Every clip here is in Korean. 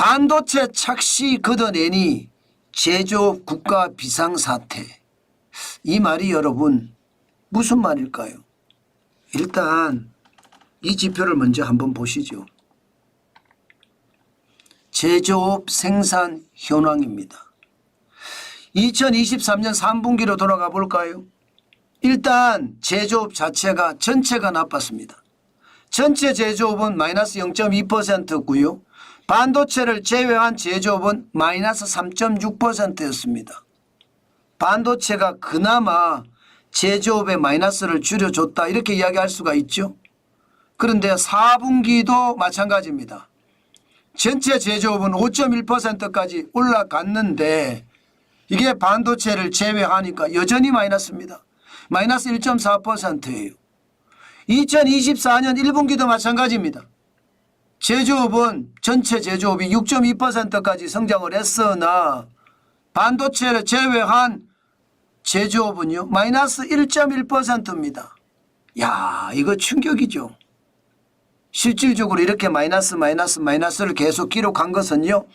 반도체 착시 걷어내니 제조업 국가 비상사태. 이 말이 여러분 무슨 말일까요? 일단 이 지표를 먼저 한번 보시죠. 제조업 생산 현황입니다. 2023년 3분기로 돌아가 볼까요? 일단 제조업 자체가 전체가 나빴습니다. 전체 제조업은 마이너스 0.2%고요. 반도체를 제외한 제조업은 마이너스 3.6%였습니다. 반도체가 그나마 제조업의 마이너스를 줄여줬다 이렇게 이야기할 수가 있죠. 그런데 4분기도 마찬가지입니다. 전체 제조업은 5.1%까지 올라갔는데 이게 반도체를 제외하니까 여전히 마이너스입니다. 마이너스 1.4%예요. 2024년 1분기도 마찬가지입니다. 제조업은 전체 제조업이 6.2%까지 성장을 했으나 반도체를 제외한 제조업은요 마이너스 1.1%입니다. 야, 이거 충격이죠. 실질적으로 이렇게 마이너스를 계속 기록한 것은요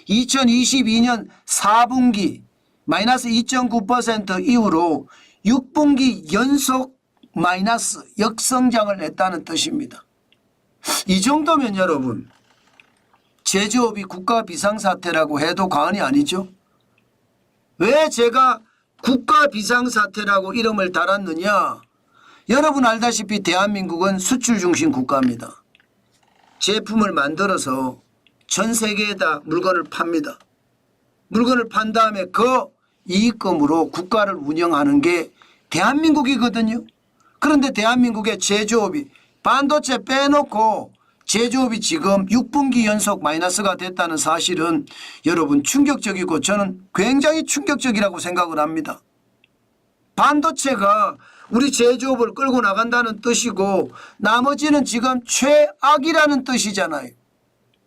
2022년 4분기 마이너스 2.9% 이후로 6분기 연속 마이너스 역성장을 했다는 뜻입니다. 이 정도면 여러분 제조업이 국가 비상사태라고 해도 과언이 아니죠. 왜 제가 국가 비상사태라고 이름을 달았느냐. 여러분 알다시피 대한민국은 수출 중심 국가입니다. 제품을 만들어서 전 세계에다 물건을 팝니다. 물건을 판 다음에 그 이익금으로 국가를 운영하는 게 대한민국이거든요. 그런데 대한민국의 제조업이 반도체 빼놓고 제조업이 지금 6분기 연속 마이너스가 됐다는 사실은 여러분 충격적이고 저는 굉장히 충격적이라고 생각을 합니다. 반도체가 우리 제조업을 끌고 나간다는 뜻이고 나머지는 지금 최악이라는 뜻이잖아요.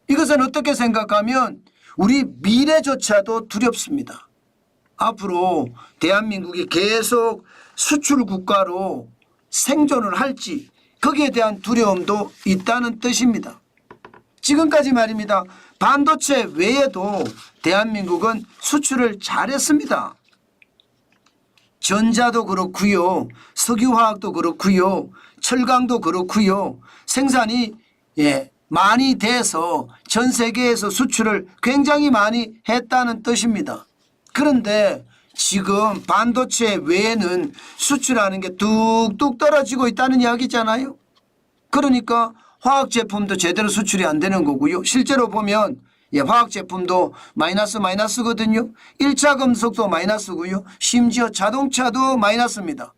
이것은 어떻게 생각하면 우리 미래조차도 두렵습니다. 앞으로 대한민국이 계속 수출 국가로 생존을 할지 거기에 대한 두려움도 있다는 뜻입니다. 지금까지 말입니다. 반도체 외에도 대한민국은 수출을 잘했습니다. 전자도 그렇고요. 석유화학도 그렇고요. 철강도 그렇고요. 생산이 많이 돼서 전 세계에서 수출을 굉장히 많이 했다는 뜻입니다. 그런데 지금 반도체 외에는 수출하는 게 뚝뚝 떨어지고 있다는 이야기잖아요. 그러니까 화학제품도 제대로 수출이 안 되는 거고요. 실제로 보면 화학제품도 마이너스거든요. 1차 금속도 마이너스고요. 심지어 자동차도 마이너스입니다.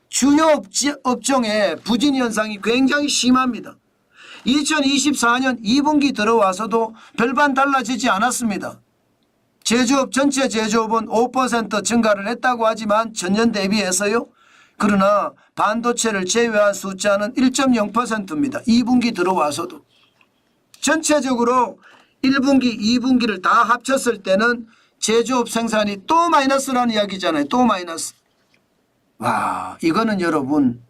주요 업종의 부진 현상이 굉장히 심합니다. 2024년 2분기 들어와서도 별반 달라지지 않았습니다. 제조업 전체 제조업은 5% 증가를 했다고 하지만 전년 대비해서요. 그러나 반도체를 제외한 숫자는 1.0%입니다. 2분기 들어와서도. 전체적으로 1분기, 2분기를 다 합쳤을 때는 제조업 생산이 또 마이너스라는 이야기잖아요. 또 마이너스. 와, 이거는 여러분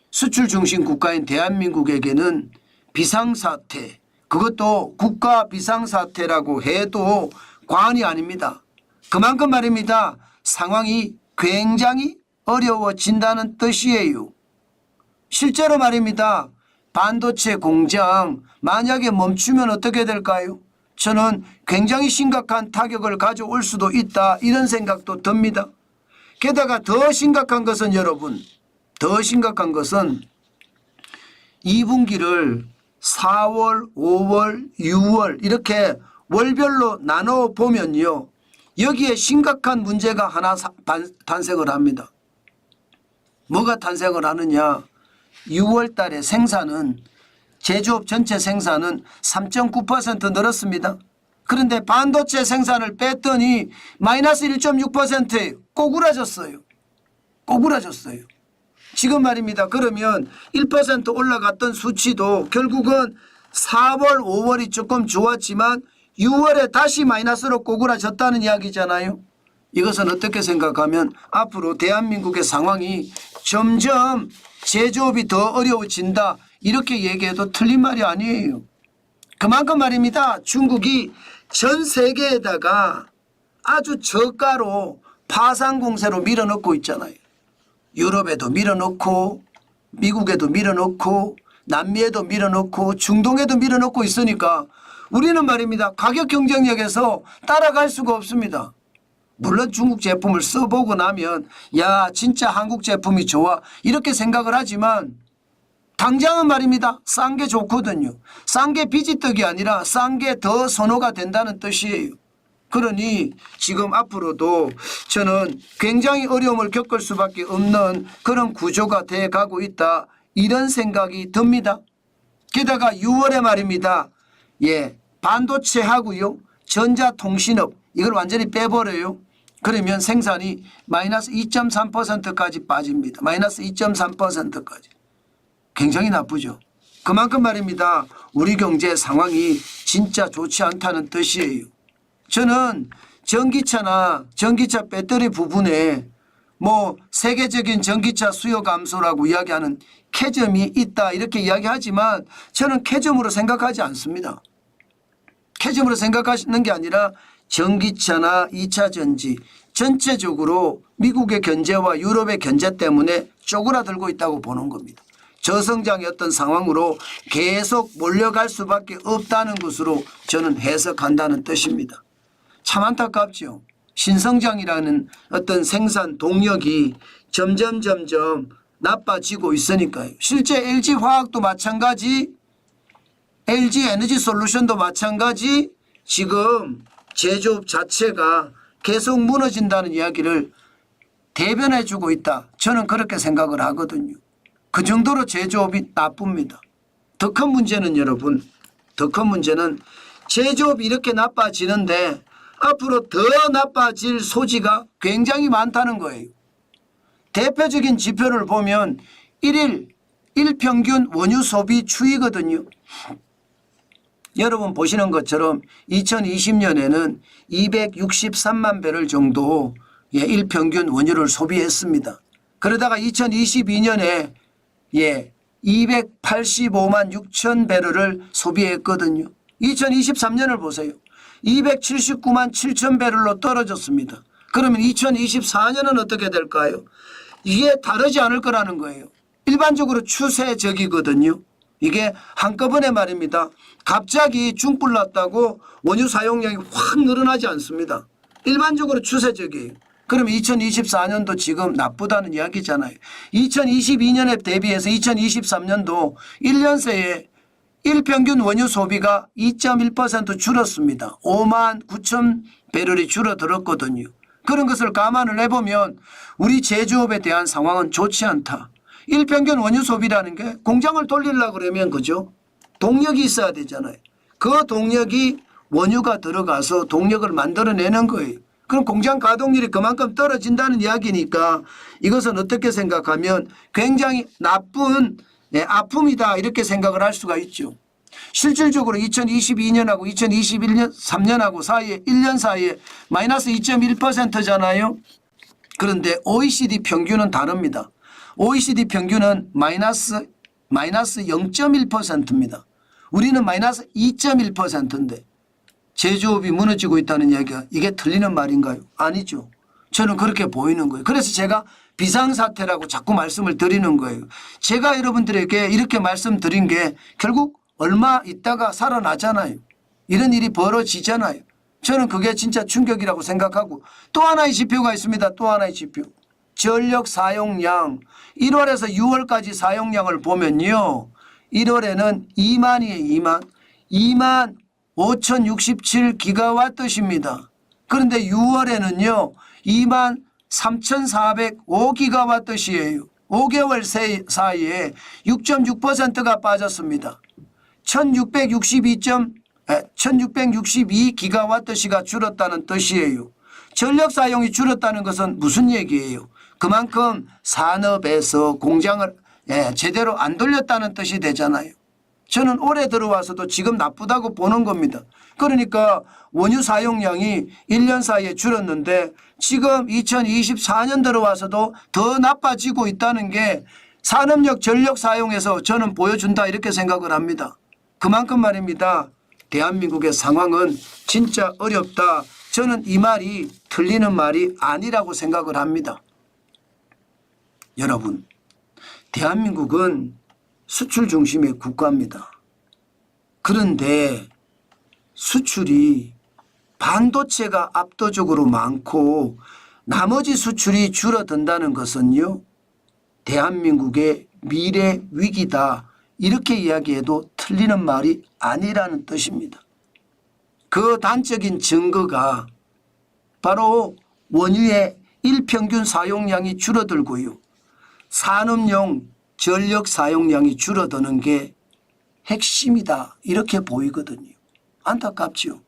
수출 중심 국가인 대한민국에게는 비상사태, 그것도 국가 비상사태라고 해도 과언이 아닙니다. 그만큼 말입니다. 상황이 굉장히 어려워진다는 뜻이에요. 실제로 말입니다. 반도체 공장 만약에 멈추면 어떻게 될까요? 저는 굉장히 심각한 타격을 가져올 수도 있다 이런 생각도 듭니다. 게다가 더 심각한 것은 여러분 더 심각한 것은 2분기를 4월, 5월, 6월 이렇게 월별로 나눠 보면요. 여기에 심각한 문제가 하나 탄생을 합니다. 뭐가 탄생을 하느냐. 6월 달에 생산은 제조업 전체 생산은 3.9% 늘었습니다. 그런데 반도체 생산을 뺐더니 마이너스 1.6%에 꼬꾸라졌어요. 꼬꾸라졌어요. 지금 말입니다. 그러면 1% 올라갔던 수치도 결국은 4월, 5월이 조금 좋았지만 6월에 다시 마이너스로 꼬꾸라졌다는 이야기잖아요. 이것은 어떻게 생각하면 앞으로 대한민국의 상황이 점점 제조업이 더 어려워진다 이렇게 얘기해도 틀린 말이 아니에요. 그만큼 말입니다. 중국이 전 세계에다가 아주 저가로 파상 공세로 밀어넣고 있잖아요. 유럽에도 밀어넣고 미국에도 밀어넣고 남미에도 밀어넣고 중동에도 밀어넣고 있으니까 우리는 말입니다. 가격 경쟁력에서 따라갈 수가 없습니다. 물론 중국 제품을 써보고 나면 야 진짜 한국 제품이 좋아 이렇게 생각을 하지만 당장은 말입니다. 싼 게 좋거든요. 싼 게 비지떡이 아니라 싼 게 더 선호가 된다는 뜻이에요. 그러니 지금 앞으로도 저는 굉장히 어려움을 겪을 수밖에 없는 그런 구조가 돼 가고 있다. 이런 생각이 듭니다. 게다가 6월에 말입니다. 예, 반도체하고요. 전자통신업 이걸 완전히 빼버려요. 그러면 생산이 마이너스 2.3%까지 빠집니다. 마이너스 2.3%까지. 굉장히 나쁘죠. 그만큼 말입니다. 우리 경제 상황이 진짜 좋지 않다는 뜻이에요. 저는 전기차 배터리 부분에 뭐 세계적인 전기차 수요 감소라고 이야기하는 캐점이 있다 이렇게 이야기하지만 저는 캐점으로 생각하지 않습니다. 캐점으로 생각하시는 게 아니라 전기차나 2차 전지 전체적으로 미국의 견제와 유럽의 견제 때문에 쪼그라들고 있다고 보는 겁니다. 저성장의 어떤 상황으로 계속 몰려갈 수밖에 없다는 것으로 저는 해석한다는 뜻입니다. 참 안타깝죠. 신성장이라는 어떤 생산 동력이 점점 나빠지고 있으니까요. 실제 LG화학도 마찬가지, LG에너지솔루션도 마찬가지 지금 제조업 자체가 계속 무너진다는 이야기를 대변해 주고 있다. 저는 그렇게 생각을 하거든요. 그 정도로 제조업이 나쁩니다. 더 큰 문제는 여러분, 더 큰 문제는 제조업이 이렇게 나빠지는데 앞으로 더 나빠질 소지가 굉장히 많다는 거예요. 대표적인 지표를 보면 1일 일평균 원유 소비 추이거든요. 여러분 보시는 것처럼 2020년에는 263만 배럴 정도 일평균 원유를 소비했습니다. 그러다가 2022년에 285만 6천 배럴을 소비했거든요. 2023년을 보세요. 279만 7천 배럴로 떨어졌습니다. 그러면 2024년은 어떻게 될까요? 이게 다르지 않을 거라는 거예요. 일반적으로 추세적이거든요. 이게 한꺼번에 말입니다. 갑자기 중불 났다고 원유 사용량이 확 늘어나지 않습니다. 일반적으로 추세적이에요. 그러면 2024년도 지금 나쁘다는 이야기잖아요. 2022년에 대비해서 2023년도 1년 새에 일평균 원유 소비가 2.1% 줄었습니다. 5만 9천 배럴이 줄어들었거든요. 그런 것을 감안을 해보면 우리 제조업에 대한 상황은 좋지 않다. 일평균 원유 소비라는 게 공장을 돌리려고 그러면 그죠? 동력이 있어야 되잖아요. 그 동력이 원유가 들어가서 동력을 만들어내는 거예요. 그럼 공장 가동률이 그만큼 떨어진다는 이야기니까 이것은 어떻게 생각하면 굉장히 나쁜 아픔이다 이렇게 생각을 할 수가 있죠. 실질적으로 2022년하고 2021년 3년하고 사이에 1년 사이에 마이너스 2.1%잖아요. 그런데 OECD 평균은 다릅니다. OECD 평균은 마이너스 0.1%입니다. 우리는 마이너스 2.1%인데 제조업이 무너지고 있다는 이야기가 이게 틀리는 말인가요? 아니죠. 저는 그렇게 보이는 거예요. 그래서 제가 비상사태라고 자꾸 말씀을 드리는 거예요. 제가 여러분들에게 이렇게 말씀드린 게 결국 얼마 있다가 살아나잖아요. 이런 일이 벌어지잖아요. 저는 그게 진짜 충격이라고 생각하고 또 하나의 지표가 있습니다. 또 하나의 지표. 전력 사용량 1월에서 6월까지 사용량을 보면요. 1월에는 2만이에요. 2만 5,067기가와트입니다. 그런데 6월에는요. 2만 3,405기가와트예요. 5개월 사이에 6.6%가 빠졌습니다. 1662기가와트시가 줄었다는 뜻이에요. 전력 사용이 줄었다는 것은 무슨 얘기예요? 그만큼 산업에서 공장을 제대로 안 돌렸다는 뜻이 되잖아요. 저는 올해 들어와서도 지금 나쁘다고 보는 겁니다. 그러니까 원유 사용량이 1년 사이에 줄었는데 지금 2024년 들어와서도 더 나빠지고 있다는 게 산업력 전력 사용에서 저는 보여준다 이렇게 생각을 합니다. 그만큼 말입니다. 대한민국의 상황은 진짜 어렵다. 저는 이 말이 틀리는 말이 아니라고 생각을 합니다. 여러분, 대한민국은 수출 중심의 국가입니다. 그런데 수출이 반도체가 압도적으로 많고 나머지 수출이 줄어든다는 것은요, 대한민국의 미래 위기다. 이렇게 이야기해도 틀리는 말이 아니라는 뜻입니다. 그 단적인 증거가 바로 원유의 일평균 사용량이 줄어들고요. 산업용 전력 사용량이 줄어드는 게 핵심이다. 이렇게 보이거든요. 안타깝지요.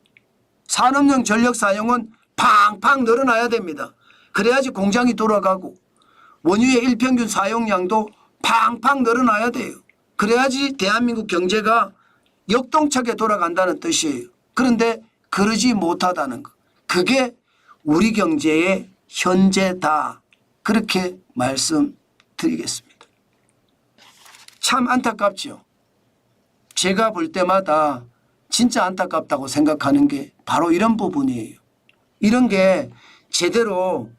산업용 전력 사용은 팡팡 늘어나야 됩니다. 그래야지 공장이 돌아가고 원유의 일평균 사용량도 팡팡 늘어나야 돼요. 그래야지 대한민국 경제가 역동차게 돌아간다는 뜻이에요. 그런데 그러지 못하다는 것. 그게 우리 경제의 현재다. 그렇게 말씀드리겠습니다. 참 안타깝죠. 제가 볼 때마다 진짜 안타깝다고 생각하는 게 바로 이런 부분이에요. 이런 게 제대로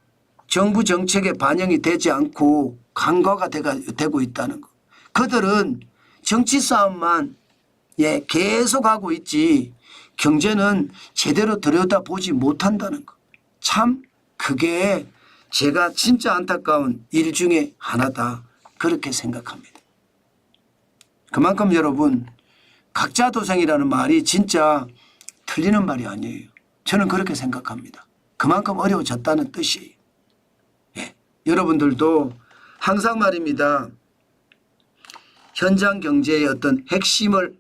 정부 정책에 반영이 되지 않고 간과가 되고 있다는 것. 그들은 정치 싸움만 계속하고 있지 경제는 제대로 들여다보지 못한다는 것. 참 그게 제가 진짜 안타까운 일 중에 하나다. 그렇게 생각합니다. 그만큼 여러분, 각자도생이라는 말이 진짜 틀리는 말이 아니에요. 저는 그렇게 생각합니다. 그만큼 어려워졌다는 뜻이에요. 여러분들도 항상 말입니다. 현장 경제의 어떤 핵심을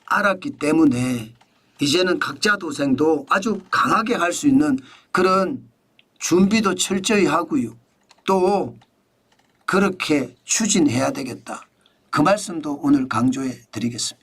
알았기 때문에 이제는 각자도생도 아주 강하게 할 수 있는 그런 준비도 철저히 하고요. 또 그렇게 추진해야 되겠다. 그 말씀도 오늘 강조해 드리겠습니다.